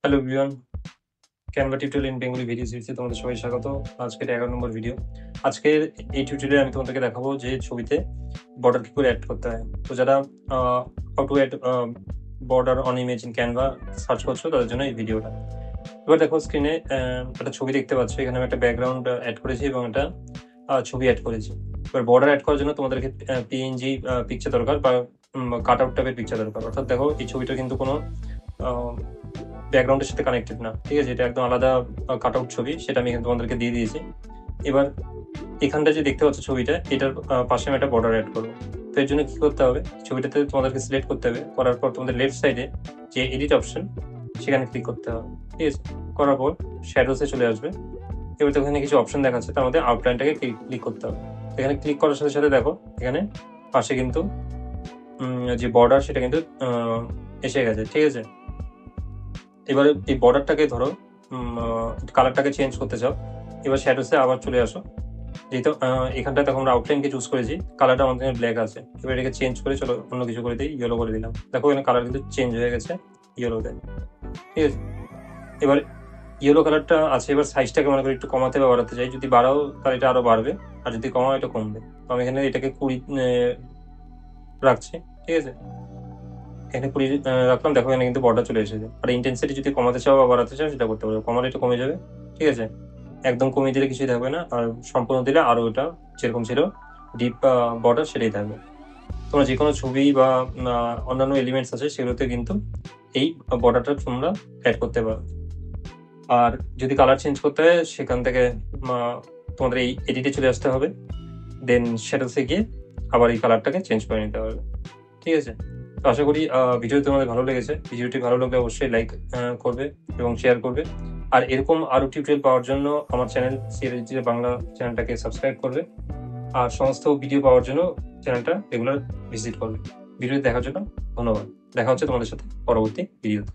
Hello everyone, Canva tutorial in Bengali video সিরিজে তোমাদের সবাই স্বাগত। আজকের 11 নম্বর ভিডিও। আজকের এই টিউটোরিয়ালে আমি তোমাদেরকে দেখাবো যে ছবিতে বর্ডার কি করে অ্যাড করতে হয়। তো যারা how to add border on image in Canva search করছো তাদের জন্য এই ভিডিওটা। এবার দেখো স্ক্রিনে একটা ছবি দেখতে পাচ্ছ। এখানে আমি একটা ব্যাকগ্রাউন্ড অ্যাড করেছি এবং একটা ছবি অ্যাড করেছি। এবার বর্ডার অ্যাড করার জন্য তোমাদেরকে পিএনজি পিকচার দরকার বা কাট আউট টাইপের পিকচার দরকার। অর্থাৎ দেখো এই ছবিটা কিন্তু কোনো ব্যাকগ্রাউন্ডের সাথে কানেক্টেড না, ঠিক আছে? এটা একদম আলাদা কাট আউট ছবি, সেটা আমি এখানে তোমাদেরকে দিয়ে দিয়েছি। এবার এখানটা যে দেখতে পাচ্ছ ছবিটা, এটার পাশে আমি একটা বর্ডার অ্যাড করবো। তো এর জন্য কি করতে হবে, ছবিটাতে তোমাদেরকে সিলেক্ট করতে হবে। করার পর তোমাদের লেফট সাইডে যে এডিট অপশন, সেখানে ক্লিক করতে হবে, ঠিক আছে? করার পর শ্যাডোসে চলে আসবে। এবার তো এখানে কিছু অপশন দেখাচ্ছে, তার মধ্যে আউটলাইনটাকে ক্লিক করতে হবে। এখানে ক্লিক করার সাথে সাথে দেখো এখানে পাশে কিন্তু যে বর্ডার সেটা কিন্তু এসে গেছে, ঠিক আছে? এবারে এই বর্ডারটাকে ধরো কালারটাকে চেঞ্জ করতে চাও, এবার শ্যাডোসে আবার চলে আসো। যেহেতু এখানটাতে আমরা আউটলাইনকে চুজ করেছি, কালারটা আমাদের ব্ল্যাক আছে। এবার এটাকে চেঞ্জ করে চলো অন্য কিছু করে দিই, ইয়েলো করে দিলাম। দেখো এখানে কালার কিন্তু চেঞ্জ হয়ে গেছে ইয়েলোতে, ঠিক আছে? এবার ইয়েলো কালারটা আছে, এবার সাইজটাকে মনে করি একটু কমাতে বা বাড়াতে চাই। যদি বাড়াও তাহলে এটা আরো বাড়বে, আর যদি কমাও এটা কমবে। তো আমি এখানে এটাকে 20 রাখছি, ঠিক আছে? এখানে 20 রাখলাম। দেখো এখানে কিন্তু বর্ডার চলে এসেছে। আর ইন্টেন্সিটি যদি কমাতে চাও বা বাড়াতে চাও সেটা করতে পারো। কমালে এটা কমে যাবে, ঠিক আছে? একদম কমিয়ে দিলে কিছুই থাকবে না, আর সম্পূর্ণ দিলে আরো এটা যেরকম ছিল ডিপ বর্ডার সেটাই থাকবে। তোমরা যে কোনো ছবি বা অন্যান্য এলিমেন্টস আছে সেগুলোতে কিন্তু এই বর্ডারটা তোমরা অ্যাড করতে পারো। আর যদি কালার চেঞ্জ করতে হয় সেখান থেকে তোমাদের এই এডিটে চলে আসতে হবে, দেন সেটাতে গিয়ে আবার এই কালারটাকে চেঞ্জ করে নিতে হবে, ঠিক আছে? তো আশা করি ভিডিওটি তোমাদের ভালো লেগেছে। ভিডিওটি ভালো লাগলে অবশ্যই লাইক করবে এবং শেয়ার করবে। আর এরকম আরও টিউটোরিয়াল পাওয়ার জন্য আমার চ্যানেল সিএলজি বাংলা চ্যানেলটাকে সাবস্ক্রাইব করবে। আর সমস্ত ভিডিও পাওয়ার জন্য চ্যানেলটা রেগুলার ভিজিট করবে। ভিডিওটি দেখার জন্য ধন্যবাদ। দেখা হচ্ছে তোমাদের সাথে পরবর্তী ভিডিওতে।